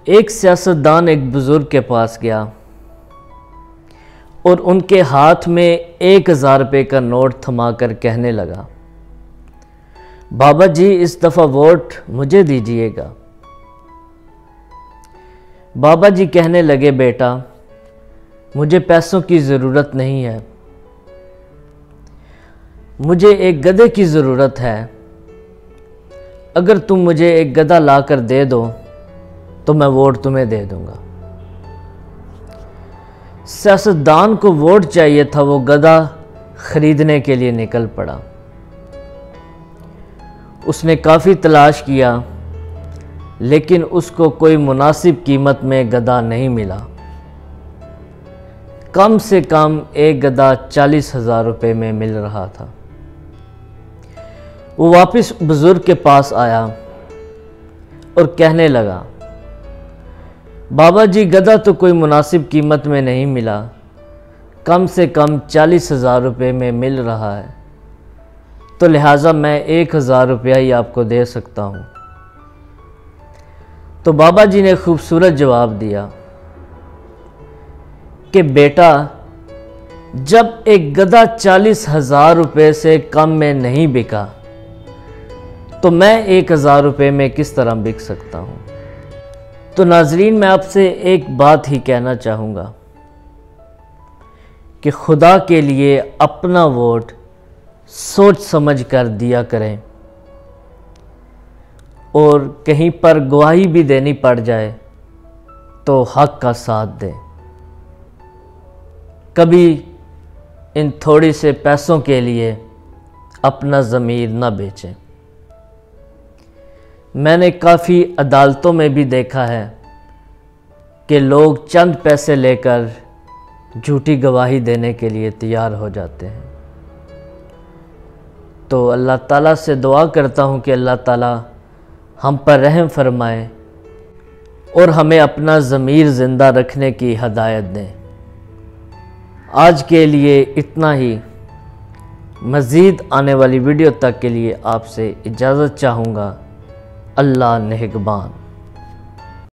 ایک سیاستدان ایک بزرگ کے پاس گیا اور ان کے ہاتھ میں 1000 روپے کا نوٹ تھما کر کہنے لگا، بابا جی اس دفعہ ووٹ مجھے دیجئے گا۔ بابا جی کہنے لگے، بیٹا مجھے پیسوں کی ضرورت نہیں ہے، مجھے ایک گدھے کی ضرورت ہے، اگر تم مجھے ایک گدھا لا کر دے دو تو میں ووٹ تمہیں دے دوں گا۔ سیاستدان کو ووٹ چاہیے تھا، وہ گدھا خریدنے کے لیے نکل پڑا۔ اس نے کافی تلاش کیا لیکن اس کو کوئی مناسب قیمت میں گدھا نہیں ملا۔ کم سے کم ایک گدھا 40,000 روپے میں مل رہا تھا۔ وہ واپس بزرگ کے پاس آیا اور کہنے لگا، بابا جی گدھا تو کوئی مناسب قیمت میں نہیں ملا، کم سے کم 40,000 روپے میں مل رہا ہے، تو لہٰذا میں 1,000 روپیہ ہی آپ کو دے سکتا ہوں۔ تو بابا جی نے خوبصورت جواب دیا کہ بیٹا جب ایک گدھا 40,000 روپے سے کم میں نہیں بکا تو میں 1,000 روپے میں کس طرح بک سکتا ہوں۔ تو ناظرین میں آپ سے ایک بات ہی کہنا چاہوں گا کہ خدا کے لیے اپنا ووٹ سوچ سمجھ کر دیا کریں، اور کہیں پر گواہی بھی دینی پڑ جائے تو حق کا ساتھ دیں۔ کبھی ان تھوڑی سے پیسوں کے لیے اپنا ضمیر نہ بیچیں۔ میں نے کافی عدالتوں میں بھی دیکھا ہے کہ لوگ چند پیسے لے کر جھوٹی گواہی دینے کے لیے تیار ہو جاتے ہیں۔ تو اللہ تعالیٰ سے دعا کرتا ہوں کہ اللہ تعالیٰ ہم پر رحم فرمائے اور ہمیں اپنا ضمیر زندہ رکھنے کی ہدایت دیں۔ آج کے لیے اتنا ہی، مزید آنے والی ویڈیو تک کے لیے آپ سے اجازت چاہوں گا۔ اللہ نگہبان۔